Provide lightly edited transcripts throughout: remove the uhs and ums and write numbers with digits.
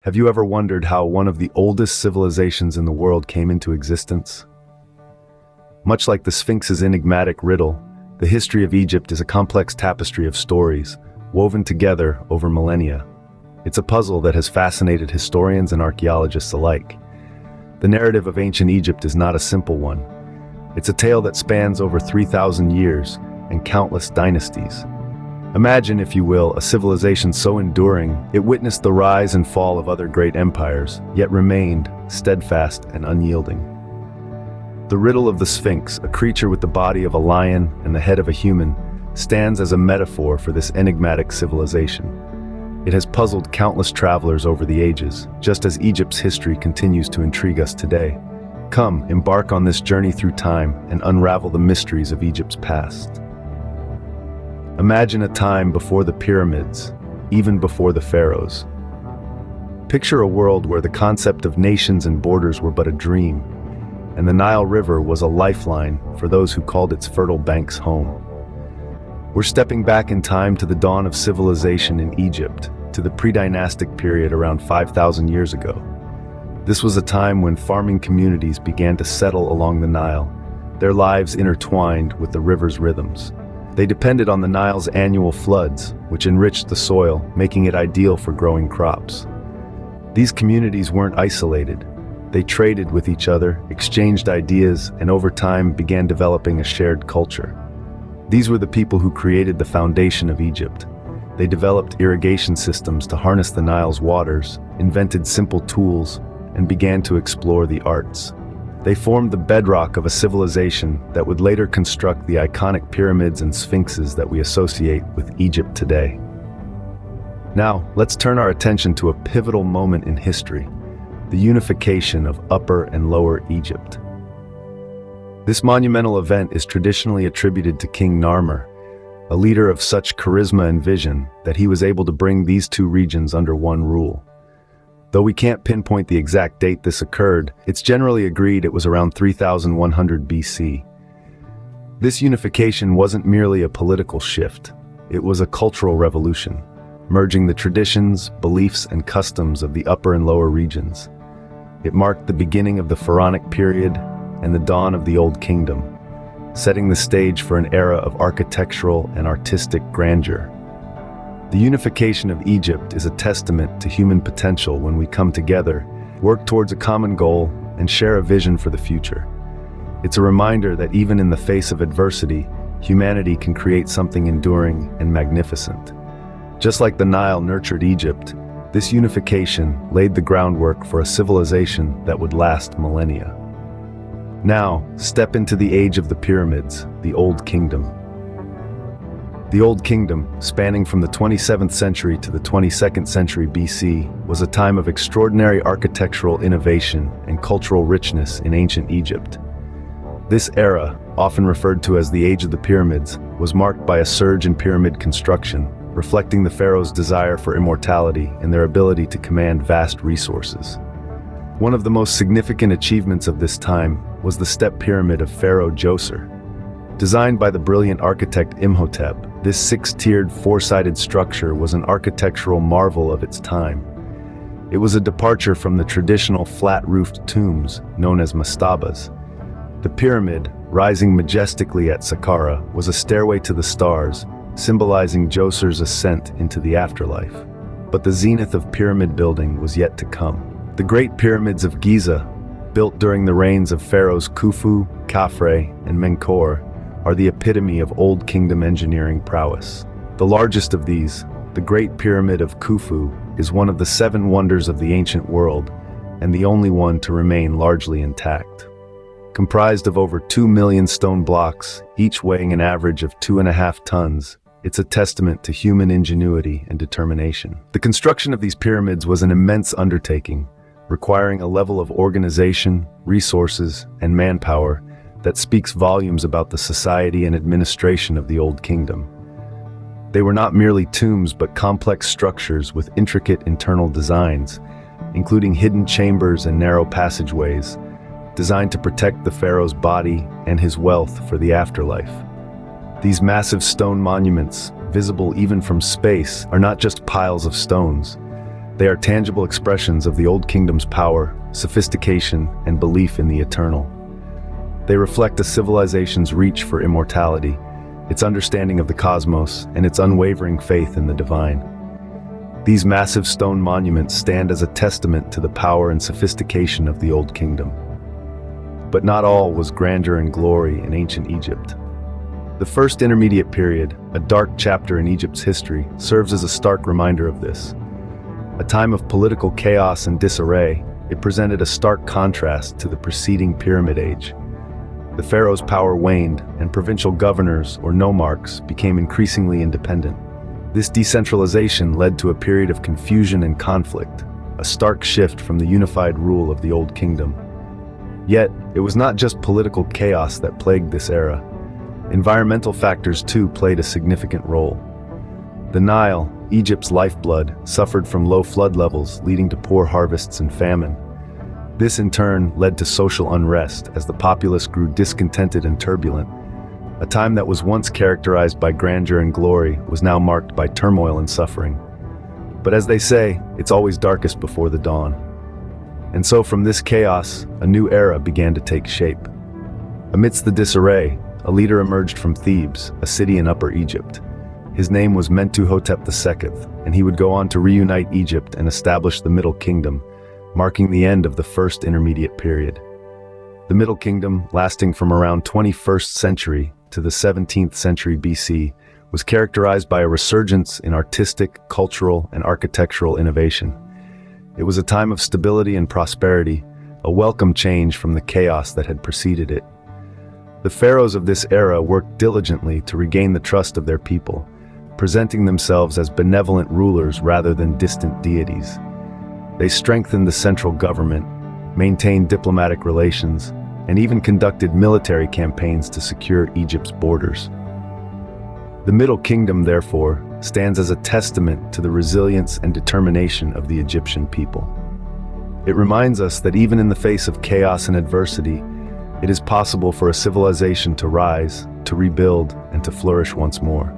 Have you ever wondered how one of the oldest civilizations in the world came into existence? Much like the Sphinx's enigmatic riddle, the history of Egypt is a complex tapestry of stories, woven together over millennia. It's a puzzle that has fascinated historians and archaeologists alike. The narrative of ancient Egypt is not a simple one. It's a tale that spans over 3,000 years and countless dynasties. Imagine, if you will, a civilization so enduring, it witnessed the rise and fall of other great empires, yet remained steadfast and unyielding. The riddle of the Sphinx, a creature with the body of a lion and the head of a human, stands as a metaphor for this enigmatic civilization. It has puzzled countless travelers over the ages, just as Egypt's history continues to intrigue us today. Come, embark on this journey through time and unravel the mysteries of Egypt's past. Imagine a time before the pyramids, even before the pharaohs. Picture a world where the concept of nations and borders were but a dream, and the Nile River was a lifeline for those who called its fertile banks home. We're stepping back in time to the dawn of civilization in Egypt, to the pre-dynastic period around 5,000 years ago. This was a time when farming communities began to settle along the Nile, their lives intertwined with the river's rhythms. They depended on the Nile's annual floods, which enriched the soil, making it ideal for growing crops. These communities weren't isolated. They traded with each other, exchanged ideas, and over time began developing a shared culture. These were the people who created the foundation of Egypt. They developed irrigation systems to harness the Nile's waters, invented simple tools, and began to explore the arts. They formed the bedrock of a civilization that would later construct the iconic pyramids and sphinxes that we associate with Egypt today. Now, let's turn our attention to a pivotal moment in history, the unification of Upper and Lower Egypt. This monumental event is traditionally attributed to King Narmer, a leader of such charisma and vision that he was able to bring these two regions under one rule. Though we can't pinpoint the exact date this occurred, it's generally agreed it was around 3100 BC. This unification wasn't merely a political shift, it was a cultural revolution, merging the traditions, beliefs, and customs of the upper and lower regions. It marked the beginning of the Pharaonic period and the dawn of the Old Kingdom, setting the stage for an era of architectural and artistic grandeur. The unification of Egypt is a testament to human potential when we come together, work towards a common goal, and share a vision for the future. It's a reminder that even in the face of adversity, humanity can create something enduring and magnificent. Just like the Nile nurtured Egypt, this unification laid the groundwork for a civilization that would last millennia. Now, step into the age of the pyramids, the Old Kingdom. The Old Kingdom, spanning from the 27th century to the 22nd century BC, was a time of extraordinary architectural innovation and cultural richness in ancient Egypt. This era, often referred to as the Age of the Pyramids, was marked by a surge in pyramid construction, reflecting the pharaohs' desire for immortality and their ability to command vast resources. One of the most significant achievements of this time was the Step Pyramid of Pharaoh Djoser. Designed by the brilliant architect Imhotep, this six-tiered, four-sided structure was an architectural marvel of its time. It was a departure from the traditional flat-roofed tombs known as mastabas. The pyramid, rising majestically at Saqqara, was a stairway to the stars, symbolizing Djoser's ascent into the afterlife. But the zenith of pyramid building was yet to come. The Great Pyramids of Giza, built during the reigns of pharaohs Khufu, Khafre, and Menkaure, are the epitome of Old Kingdom engineering prowess. The largest of these, the Great Pyramid of Khufu, is one of the 7 wonders of the ancient world, and the only one to remain largely intact. Comprised of over 2 million stone blocks, each weighing an average of 2.5 tons, it's a testament to human ingenuity and determination. The construction of these pyramids was an immense undertaking, requiring a level of organization, resources, and manpower that speaks volumes about the society and administration of the Old Kingdom. They were not merely tombs but complex structures with intricate internal designs, including hidden chambers and narrow passageways, designed to protect the pharaoh's body and his wealth for the afterlife. These massive stone monuments, visible even from space, are not just piles of stones. They are tangible expressions of the Old Kingdom's power, sophistication, and belief in the eternal. They reflect a civilization's reach for immortality, its understanding of the cosmos, and its unwavering faith in the divine. These massive stone monuments stand as a testament to the power and sophistication of the Old Kingdom. But not all was grandeur and glory in ancient Egypt. The First Intermediate Period, a dark chapter in Egypt's history, serves as a stark reminder of this. A time of political chaos and disarray, it presented a stark contrast to the preceding Pyramid Age. The pharaoh's power waned, and provincial governors, or nomarchs, became increasingly independent. This decentralization led to a period of confusion and conflict, a stark shift from the unified rule of the Old Kingdom. Yet, it was not just political chaos that plagued this era. Environmental factors too played a significant role. The Nile, Egypt's lifeblood, suffered from low flood levels, leading to poor harvests and famine. This in turn led to social unrest as the populace grew discontented and turbulent. A time that was once characterized by grandeur and glory was now marked by turmoil and suffering. But as they say, it's always darkest before the dawn. And so from this chaos, a new era began to take shape. Amidst the disarray, a leader emerged from Thebes, a city in Upper Egypt. His name was Mentuhotep II, and he would go on to reunite Egypt and establish the Middle Kingdom, marking the end of the First Intermediate Period. The Middle Kingdom, lasting from around 21st century to the 17th century BC, was characterized by a resurgence in artistic, cultural, and architectural innovation. It was a time of stability and prosperity, a welcome change from the chaos that had preceded it. The pharaohs of this era worked diligently to regain the trust of their people, presenting themselves as benevolent rulers rather than distant deities. They strengthened the central government, maintained diplomatic relations, and even conducted military campaigns to secure Egypt's borders. The Middle Kingdom, therefore, stands as a testament to the resilience and determination of the Egyptian people. It reminds us that even in the face of chaos and adversity, it is possible for a civilization to rise, to rebuild, and to flourish once more.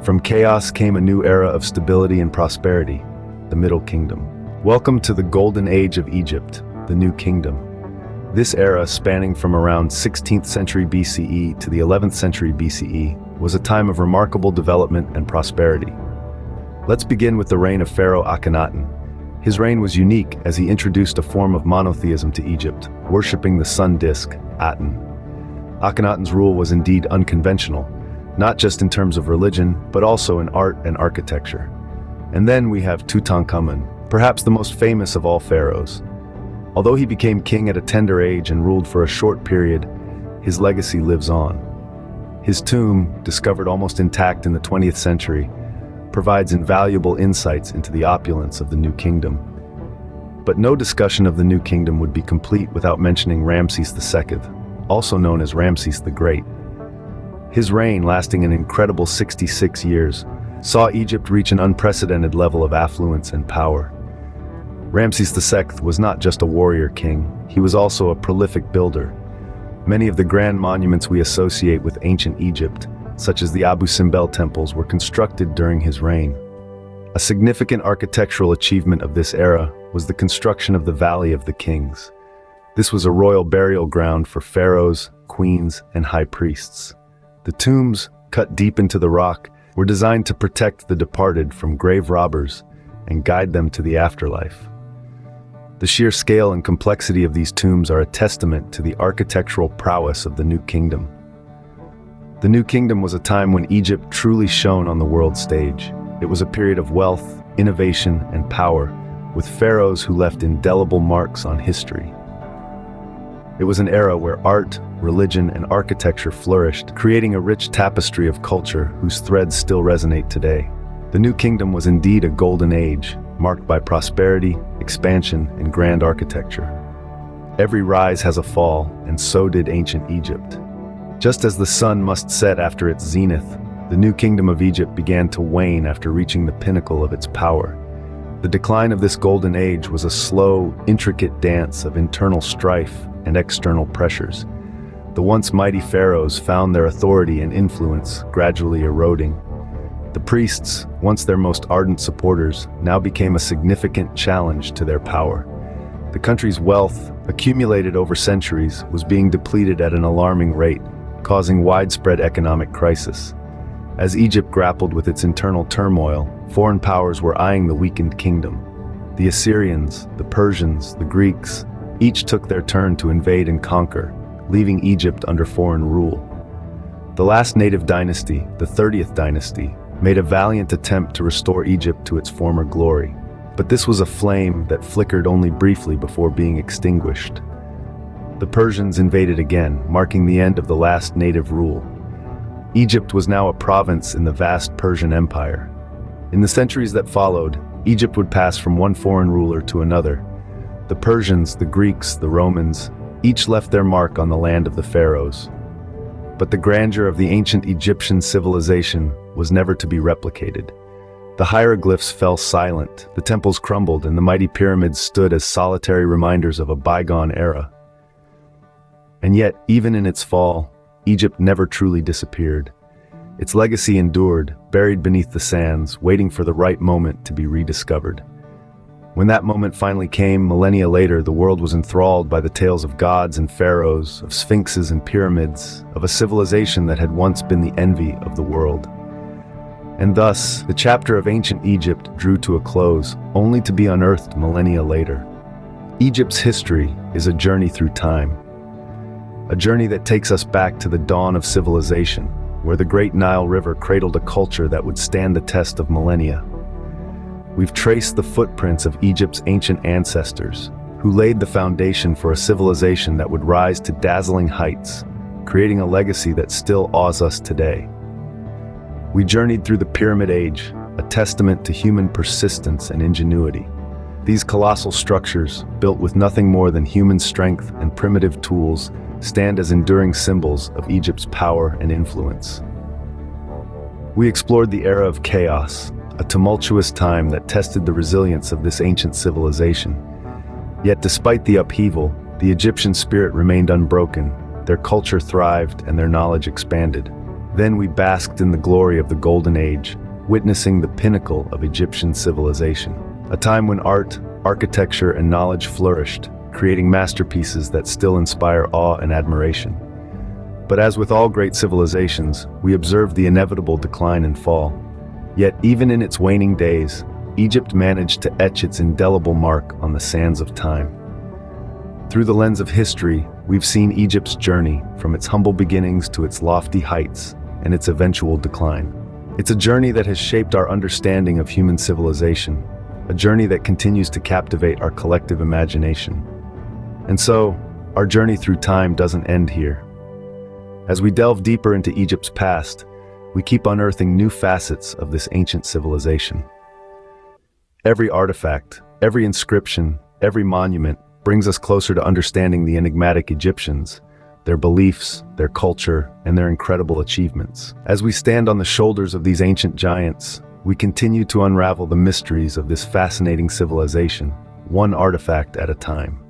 From chaos came a new era of stability and prosperity, the Middle Kingdom. Welcome to the Golden Age of Egypt, the New Kingdom. This era, spanning from around 16th century BCE to the 11th century BCE, was a time of remarkable development and prosperity. Let's begin with the reign of Pharaoh Akhenaten. His reign was unique as he introduced a form of monotheism to Egypt, worshipping the sun disk, Aten. Akhenaten's rule was indeed unconventional, not just in terms of religion, but also in art and architecture. And then we have Tutankhamun, perhaps the most famous of all pharaohs. Although he became king at a tender age and ruled for a short period, his legacy lives on. His tomb, discovered almost intact in the 20th century, provides invaluable insights into the opulence of the New Kingdom. But no discussion of the New Kingdom would be complete without mentioning Ramses II, also known as Ramses the Great. His reign, lasting an incredible 66 years, saw Egypt reach an unprecedented level of affluence and power. Ramses II was not just a warrior king, he was also a prolific builder. Many of the grand monuments we associate with ancient Egypt, such as the Abu Simbel temples, were constructed during his reign. A significant architectural achievement of this era was the construction of the Valley of the Kings. This was a royal burial ground for pharaohs, queens, and high priests. The tombs, cut deep into the rock, were designed to protect the departed from grave robbers and guide them to the afterlife. The sheer scale and complexity of these tombs are a testament to the architectural prowess of the New Kingdom. The New Kingdom was a time when Egypt truly shone on the world stage. It was a period of wealth, innovation, and power, with pharaohs who left indelible marks on history. It was an era where art, religion, and architecture flourished, creating a rich tapestry of culture whose threads still resonate today. The New Kingdom was indeed a golden age, marked by prosperity, expansion, and grand architecture. Every rise has a fall, and so did ancient Egypt. Just as the sun must set after its zenith, the New Kingdom of Egypt began to wane after reaching the pinnacle of its power. The decline of this golden age was a slow, intricate dance of internal strife and external pressures. The once mighty pharaohs found their authority and influence gradually eroding. The priests, once their most ardent supporters, now became a significant challenge to their power. The country's wealth, accumulated over centuries, was being depleted at an alarming rate, causing widespread economic crisis. As Egypt grappled with its internal turmoil, foreign powers were eyeing the weakened kingdom. The Assyrians, the Persians, the Greeks, each took their turn to invade and conquer, leaving Egypt under foreign rule. The last native dynasty, the 30th dynasty, made a valiant attempt to restore Egypt to its former glory. But this was a flame that flickered only briefly before being extinguished. The Persians invaded again, marking the end of the last native rule. Egypt was now a province in the vast Persian Empire. In the centuries that followed, Egypt would pass from one foreign ruler to another. The Persians, the Greeks, the Romans, each left their mark on the land of the pharaohs. But the grandeur of the ancient Egyptian civilization was never to be replicated. The hieroglyphs fell silent, the temples crumbled, and the mighty pyramids stood as solitary reminders of a bygone era. And yet, even in its fall, Egypt never truly disappeared. Its legacy endured, buried beneath the sands, waiting for the right moment to be rediscovered. When that moment finally came, millennia later, the world was enthralled by the tales of gods and pharaohs, of sphinxes and pyramids, of a civilization that had once been the envy of the world. And thus, the chapter of ancient Egypt drew to a close, only to be unearthed millennia later. Egypt's history is a journey through time. A journey that takes us back to the dawn of civilization, where the great Nile River cradled a culture that would stand the test of millennia. We've traced the footprints of Egypt's ancient ancestors, who laid the foundation for a civilization that would rise to dazzling heights, creating a legacy that still awes us today. We journeyed through the Pyramid Age, a testament to human persistence and ingenuity. These colossal structures, built with nothing more than human strength and primitive tools, stand as enduring symbols of Egypt's power and influence. We explored the era of chaos, a tumultuous time that tested the resilience of this ancient civilization. Yet despite the upheaval, the Egyptian spirit remained unbroken, their culture thrived and their knowledge expanded. Then we basked in the glory of the Golden Age, witnessing the pinnacle of Egyptian civilization. A time when art, architecture, and knowledge flourished, creating masterpieces that still inspire awe and admiration. But as with all great civilizations, we observed the inevitable decline and fall. Yet even in its waning days, Egypt managed to etch its indelible mark on the sands of time. Through the lens of history, we've seen Egypt's journey, from its humble beginnings to its lofty heights and its eventual decline. It's a journey that has shaped our understanding of human civilization, a journey that continues to captivate our collective imagination. And so, our journey through time doesn't end here. As we delve deeper into Egypt's past, we keep unearthing new facets of this ancient civilization. Every artifact, every inscription, every monument brings us closer to understanding the enigmatic Egyptians, their beliefs, their culture, and their incredible achievements. As we stand on the shoulders of these ancient giants, we continue to unravel the mysteries of this fascinating civilization, one artifact at a time.